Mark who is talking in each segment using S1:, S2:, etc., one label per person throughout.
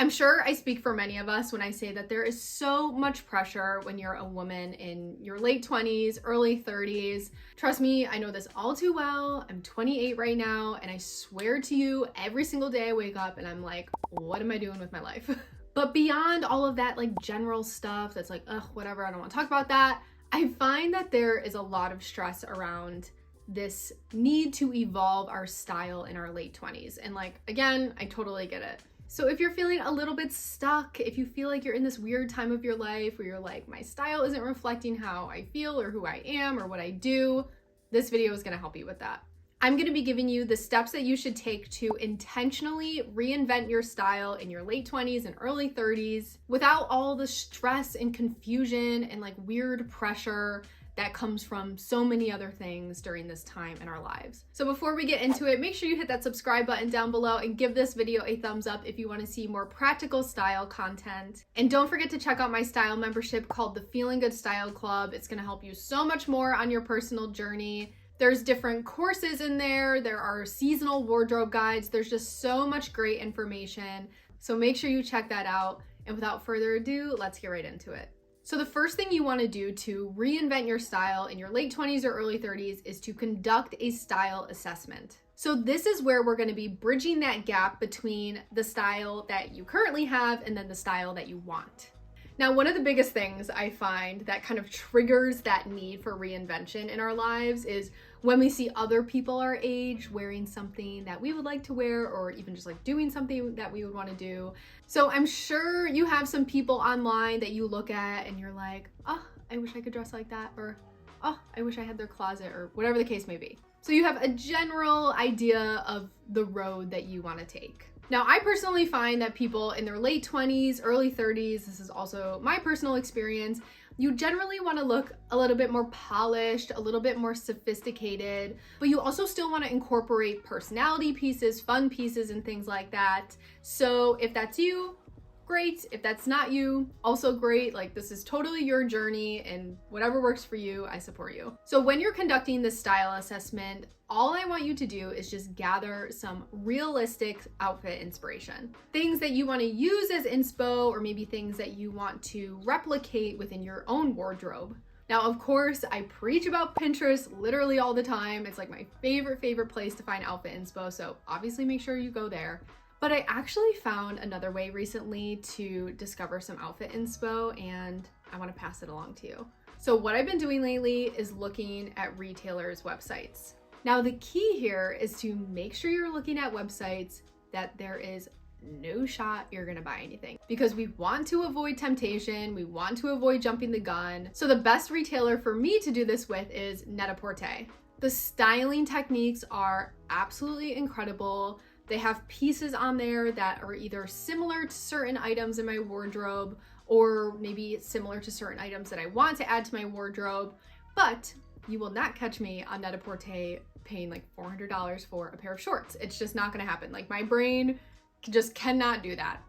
S1: I'm sure I speak for many of us when I say that there is so much pressure when you're a woman in your late 20s, early 30s. Trust me, I know this all too well. I'm 28 right now, and I swear to you, every single day I wake up and I'm like, what am I doing with my life? But beyond all of that, like general stuff that's like, ugh, whatever, I don't want to talk about that. I find that there is a lot of stress around this need to evolve our style in our late 20s. And like, again, I totally get it. So if you're feeling a little bit stuck, if you feel like you're in this weird time of your life where you're like, my style isn't reflecting how I feel or who I am or what I do, this video is going to help you with that. I'm going to be giving you the steps that you should take to intentionally reinvent your style in your late 20s and early 30s without all the stress and confusion and like weird pressure that comes from so many other things during this time in our lives. So before we get into it, make sure you hit that subscribe button down below and give this video a thumbs up if you want to see more practical style content. And don't forget to check out my style membership called the Feeling Good Style Club. It's going to help you so much more on your personal journey. There's different courses in there. There are seasonal wardrobe guides. There's just so much great information. So make sure you check that out. And without further ado, let's get right into it. So the first thing you want to do to reinvent your style in your late 20s or early 30s is to conduct a style assessment. So this is where we're going to be bridging that gap between the style that you currently have and then the style that you want. Now, one of the biggest things I find that kind of triggers that need for reinvention in our lives is when we see other people our age wearing something that we would like to wear, or even just like doing something that we would want to do. So I'm sure you have some people online that you look at and you're like, oh, I wish I could dress like that, or oh, I wish I had their closet, or whatever the case may be. So you have a general idea of the road that you want to take. Now, I personally find that people in their late 20s, early 30s, this is also my personal experience, you generally want to look a little bit more polished, a little bit more sophisticated, but you also still want to incorporate personality pieces, fun pieces, and things like that. So if that's you, great. If that's not you, also great. Like, this is totally your journey, and whatever works for you, I support you. So when you're conducting this style assessment, all I want you to do is just gather some realistic outfit inspiration. Things that you want to use as inspo, or maybe things that you want to replicate within your own wardrobe. Now, of course, I preach about Pinterest literally all the time. It's like my favorite place to find outfit inspo, so obviously make sure you go there. But I actually found another way recently to discover some outfit inspo, and I want to pass it along to you. So what I've been doing lately is looking at retailers' websites. Now, the key here is to make sure you're looking at websites that there is no shot you're gonna buy anything, because we want to avoid temptation, we want to avoid jumping the gun. So the best retailer for me to do this with is Net-a-Porter. The styling techniques are absolutely incredible. They have pieces on there that are either similar to certain items in my wardrobe, or maybe similar to certain items that I want to add to my wardrobe, but you will not catch me on Net-a-Porter paying like $400 for a pair of shorts. It's just not gonna happen. Like, my brain just cannot do that.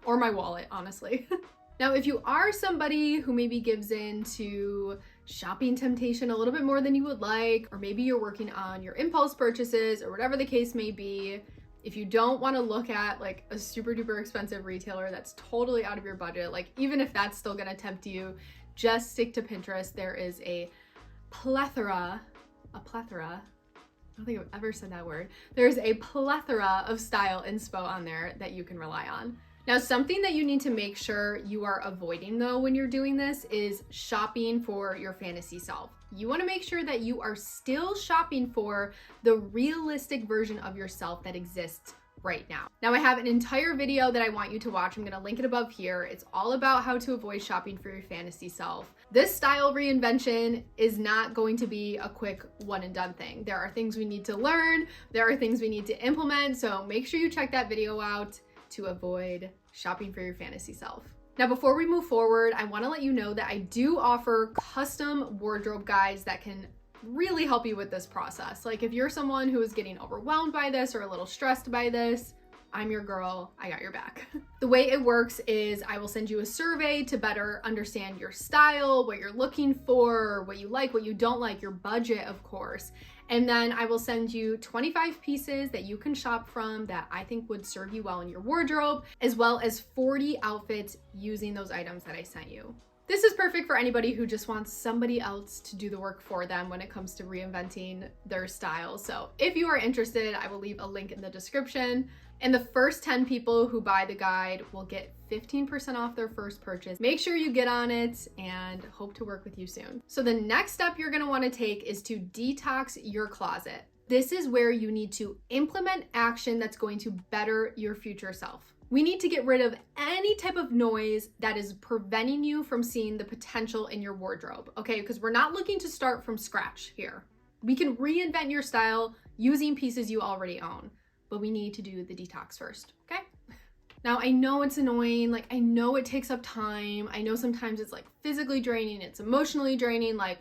S1: Or my wallet, honestly. Now, if you are somebody who maybe gives in to shopping temptation a little bit more than you would like, or maybe you're working on your impulse purchases or whatever the case may be, if you don't want to look at like a super duper expensive retailer that's totally out of your budget, like even if that's still gonna tempt you, just stick to Pinterest. There is a plethora, I don't think I've ever said that word. There's a plethora of style inspo on there that you can rely on. Now, something that you need to make sure you are avoiding though when you're doing this is shopping for your fantasy self. You want to make sure that you are still shopping for the realistic version of yourself that exists right now. Now, I have an entire video that I want you to watch. I'm going to link it above here. It's all about how to avoid shopping for your fantasy self. This style reinvention is not going to be a quick one and done thing. There are things we need to learn. There are things we need to implement. So make sure you check that video out to avoid shopping for your fantasy self. Now, before we move forward, I want to let you know that I do offer custom wardrobe guides that can really help you with this process. Like, if you're someone who is getting overwhelmed by this or a little stressed by this, I'm your girl, I got your back. The way it works is I will send you a survey to better understand your style, what you're looking for, what you like, what you don't like, your budget, of course. And then I will send you 25 pieces that you can shop from that I think would serve you well in your wardrobe, as well as 40 outfits using those items that I sent you. This is perfect for anybody who just wants somebody else to do the work for them when it comes to reinventing their style. So if you are interested, I will leave a link in the description. And the first 10 people who buy the guide will get 15% off their first purchase. Make sure you get on it and hope to work with you soon. So the next step you're gonna wanna take is to detox your closet. This is where you need to implement action that's going to better your future self. We need to get rid of any type of noise that is preventing you from seeing the potential in your wardrobe, okay? Because we're not looking to start from scratch here. We can reinvent your style using pieces you already own, but we need to do the detox first, okay? Now, I know it's annoying, like I know it takes up time. I know sometimes it's like physically draining, it's emotionally draining, like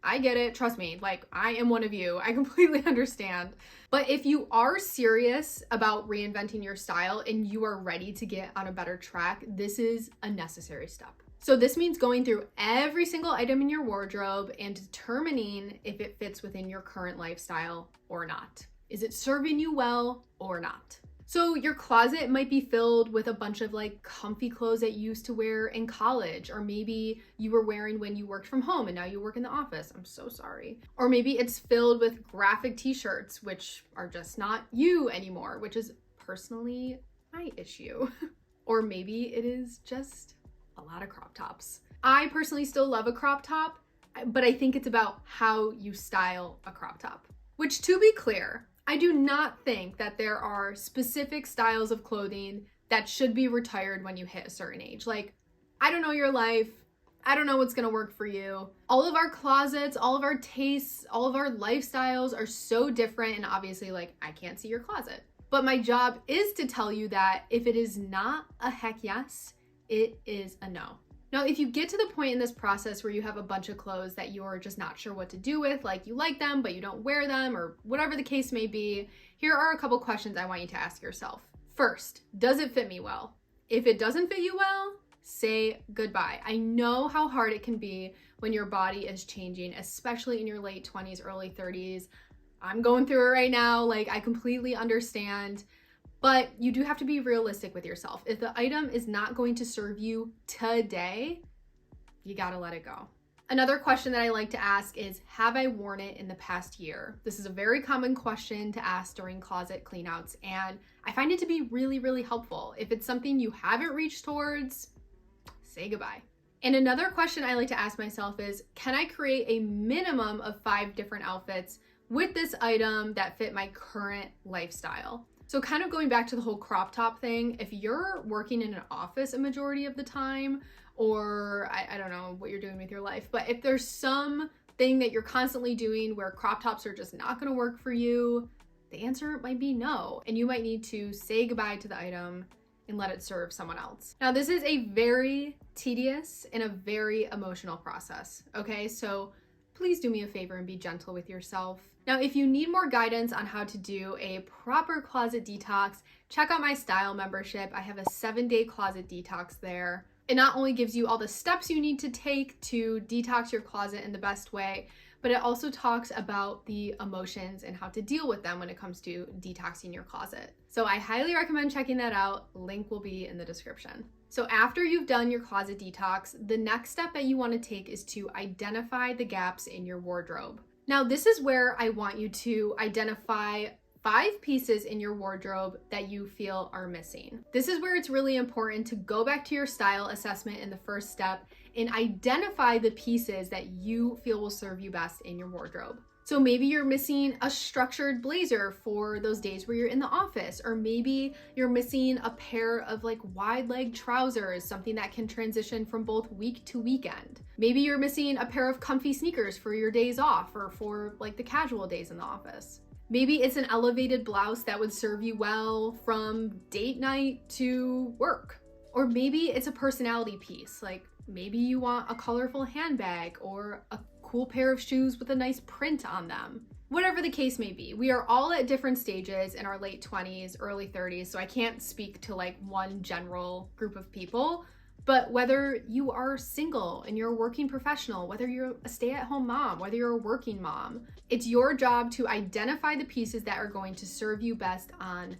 S1: I get it, trust me, like I am one of you, I completely understand. But if you are serious about reinventing your style and you are ready to get on a better track, this is a necessary step. So this means going through every single item in your wardrobe and determining if it fits within your current lifestyle or not. Is it serving you well or not? So your closet might be filled with a bunch of like comfy clothes that you used to wear in college, or maybe you were wearing when you worked from home and now you work in the office. I'm so sorry. Or maybe it's filled with graphic t-shirts, which are just not you anymore, which is personally my issue. Or maybe it is just a lot of crop tops. I personally still love a crop top, but I think it's about how you style a crop top. Which, to be clear, I do not think that there are specific styles of clothing that should be retired when you hit a certain age. Like, I don't know your life. I don't know what's gonna work for you. All of our closets, all of our tastes, all of our lifestyles are so different, and obviously, like, I can't see your closet. But my job is to tell you that if it is not a heck yes, it is a no. Now, if you get to the point in this process where you have a bunch of clothes that you're just not sure what to do with, like you like them, but you don't wear them, or whatever the case may be, here are a couple questions I want you to ask yourself. First, does it fit me well? If it doesn't fit you well, say goodbye. I know how hard it can be when your body is changing, especially in your late 20s, early 30s. I'm going through it right now. Like, I completely understand. But you do have to be realistic with yourself. If the item is not going to serve you today, you gotta let it go. Another question that I like to ask is, have I worn it in the past year? This is a very common question to ask during closet cleanouts, and I find it to be really, really helpful. If it's something you haven't reached towards, say goodbye. And another question I like to ask myself is, can I create a minimum of 5 different outfits with this item that fit my current lifestyle? So kind of going back to the whole crop top thing, if you're working in an office a majority of the time, or I don't know what you're doing with your life, but if there's some thing that you're constantly doing where crop tops are just not gonna work for you, the answer might be no. And you might need to say goodbye to the item and let it serve someone else. Now, this is a very tedious and a very emotional process, okay? So please do me a favor and be gentle with yourself. Now, if you need more guidance on how to do a proper closet detox, check out my style membership. I have a 7-day closet detox there. It not only gives you all the steps you need to take to detox your closet in the best way, but it also talks about the emotions and how to deal with them when it comes to detoxing your closet. So I highly recommend checking that out. Link will be in the description. So after you've done your closet detox, the next step that you want to take is to identify the gaps in your wardrobe. Now, this is where I want you to identify 5 pieces in your wardrobe that you feel are missing. This is where it's really important to go back to your style assessment in the first step and identify the pieces that you feel will serve you best in your wardrobe. So maybe you're missing a structured blazer for those days where you're in the office, or maybe you're missing a pair of like wide leg trousers, something that can transition from both week to weekend. Maybe you're missing a pair of comfy sneakers for your days off or for like the casual days in the office. Maybe it's an elevated blouse that would serve you well from date night to work. Or maybe it's a personality piece, like maybe you want a colorful handbag or a cool pair of shoes with a nice print on them. Whatever the case may be, we are all at different stages in our late 20s, early 30s, so I can't speak to like one general group of people. But whether you are single and you're a working professional, whether you're a stay-at-home mom, whether you're a working mom, it's your job to identify the pieces that are going to serve you best on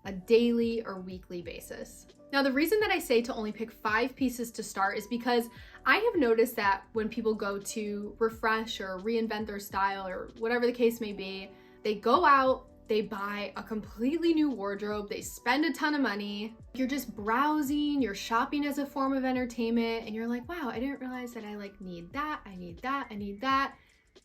S1: a daily or weekly basis. Now, the reason that I say to only pick 5 pieces to start is because I have noticed that when people go to refresh or reinvent their style or whatever the case may be, they go out, they buy a completely new wardrobe, they spend a ton of money. You're just browsing, you're shopping as a form of entertainment, and you're like, wow, I didn't realize that I like need that, I need that, I need that.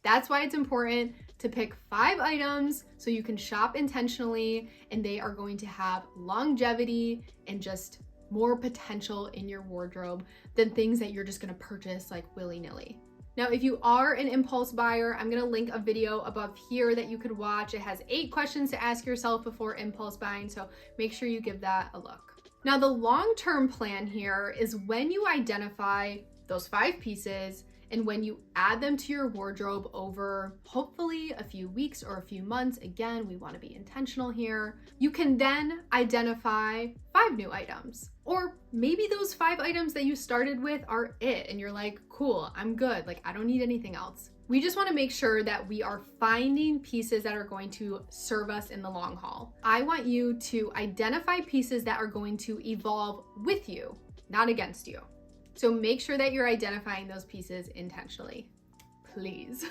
S1: That's why it's important to pick 5 items so you can shop intentionally and they are going to have longevity and just more potential in your wardrobe than things that you're just gonna purchase like willy-nilly. Now, if you are an impulse buyer, I'm gonna link a video above here that you could watch. It has 8 questions to ask yourself before impulse buying, so make sure you give that a look. Now, the long-term plan here is when you identify those 5 pieces and when you add them to your wardrobe over hopefully a few weeks or a few months, again, we wanna be intentional here, you can then identify 5 new items. Or maybe those 5 items that you started with are it and you're like, cool, I'm good, like I don't need anything else. We just wanna make sure that we are finding pieces that are going to serve us in the long haul. I want you to identify pieces that are going to evolve with you, not against you. So make sure that you're identifying those pieces intentionally, please.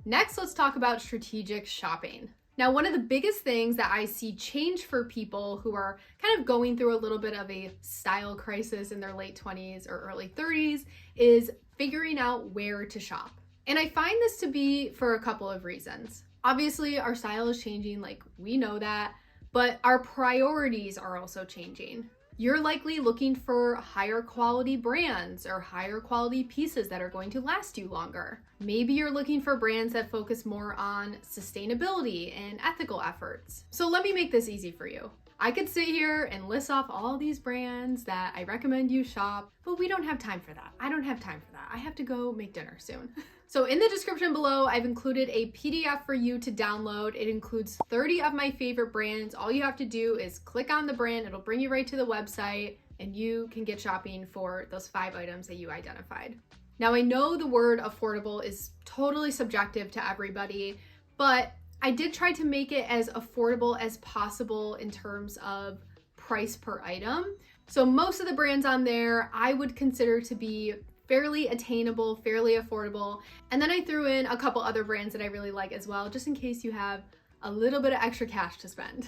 S1: Next, let's talk about strategic shopping. Now, one of the biggest things that I see change for people who are kind of going through a little bit of a style crisis in their late 20s or early 30s is figuring out where to shop. And I find this to be for a couple of reasons. Obviously, our style is changing, like we know that, but our priorities are also changing. You're likely looking for higher quality brands or higher quality pieces that are going to last you longer. Maybe you're looking for brands that focus more on sustainability and ethical efforts. So let me make this easy for you. I could sit here and list off all these brands that I recommend you shop, but we don't have time for that. I don't have time for that. I have to go make dinner soon. So in the description below, I've included a PDF for you to download. It includes 30 of my favorite brands. All you have to do is click on the brand. It'll bring you right to the website and you can get shopping for those 5 items that you identified. Now, I know the word affordable is totally subjective to everybody, but I did try to make it as affordable as possible in terms of price per item. So most of the brands on there I would consider to be fairly attainable, fairly affordable. And then I threw in a couple other brands that I really like as well, just in case you have a little bit of extra cash to spend.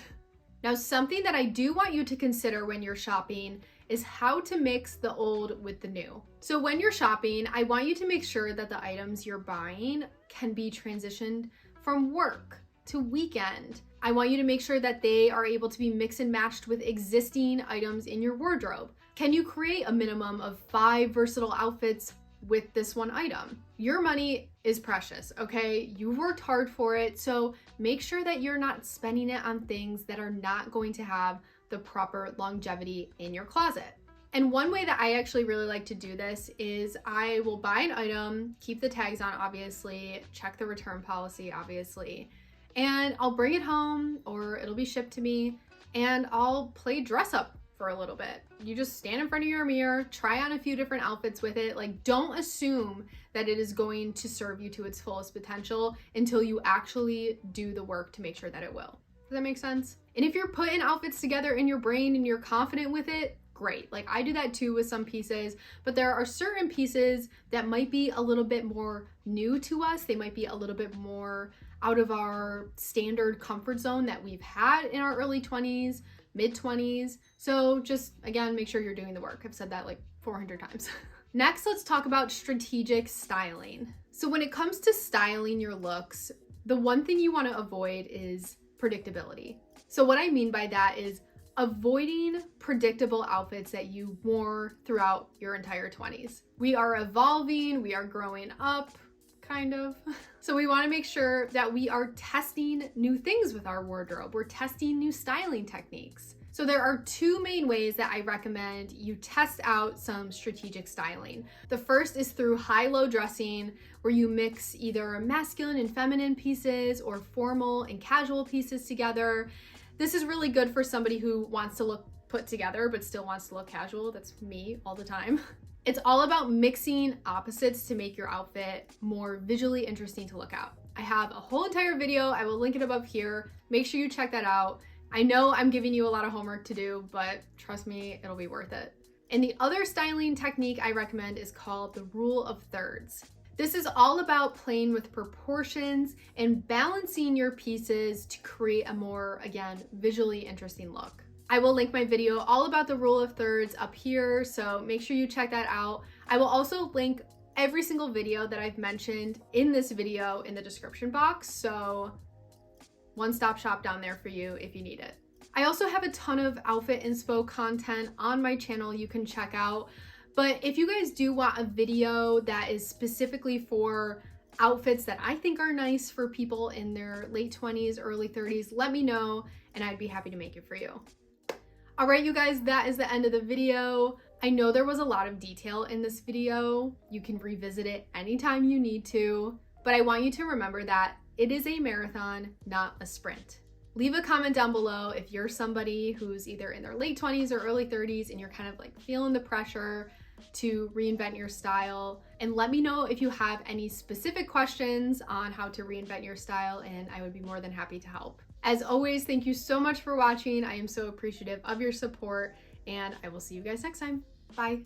S1: Now, something that I do want you to consider when you're shopping is how to mix the old with the new. So when you're shopping, I want you to make sure that the items you're buying can be transitioned from work to weekend. I want you to make sure that they are able to be mixed and matched with existing items in your wardrobe. Can you create a minimum of 5 versatile outfits with this one item? Your money is precious, okay? You worked hard for it, so make sure that you're not spending it on things that are not going to have the proper longevity in your closet. And one way that I actually really like to do this is I will buy an item, keep the tags on, obviously, check the return policy, obviously, and I'll bring it home or it'll be shipped to me and I'll play dress up for a little bit. You just stand in front of your mirror, try on a few different outfits with it. Like, don't assume that it is going to serve you to its fullest potential until you actually do the work to make sure that it will. Does that make sense? And if you're putting outfits together in your brain and you're confident with it, great. Like, I do that too with some pieces, but there are certain pieces that might be a little bit more new to us. They might be a little bit more out of our standard comfort zone that we've had in our early 20s, mid 20s. So just, again, make sure you're doing the work. I've said that like 400 times. Next, let's talk about strategic styling. So when it comes to styling your looks, the one thing you want to avoid is predictability. So what I mean by that is avoiding predictable outfits that you wore throughout your entire 20s. We are evolving, we are growing up, kind of. So we want to make sure that we are testing new things with our wardrobe. We're testing new styling techniques. So there are two main ways that I recommend you test out some strategic styling. The first is through high-low dressing, where you mix either masculine and feminine pieces or formal and casual pieces together. This is really good for somebody who wants to look put together but still wants to look casual. That's me all the time. It's all about mixing opposites to make your outfit more visually interesting to look at. I have a whole entire video. I will link it above here. Make sure you check that out. I know I'm giving you a lot of homework to do, but trust me, it'll be worth it. And the other styling technique I recommend is called the rule of thirds. This is all about playing with proportions and balancing your pieces to create a more, again, visually interesting look. I will link my video all about the rule of thirds up here, so make sure you check that out. I will also link every single video that I've mentioned in this video in the description box, so one-stop shop down there for you if you need it. I also have a ton of outfit inspo content on my channel you can check out, but if you guys do want a video that is specifically for outfits that I think are nice for people in their late 20s, early 30s, let me know and I'd be happy to make it for you. All right, you guys, that is the end of the video. I know there was a lot of detail in this video. You can revisit it anytime you need to, but I want you to remember that it is a marathon, not a sprint. Leave a comment down below if you're somebody who's either in their late 20s or early 30s and you're kind of like feeling the pressure to reinvent your style. And let me know if you have any specific questions on how to reinvent your style, and I would be more than happy to help. As always, thank you so much for watching. I am so appreciative of your support, and I will see you guys next time. Bye.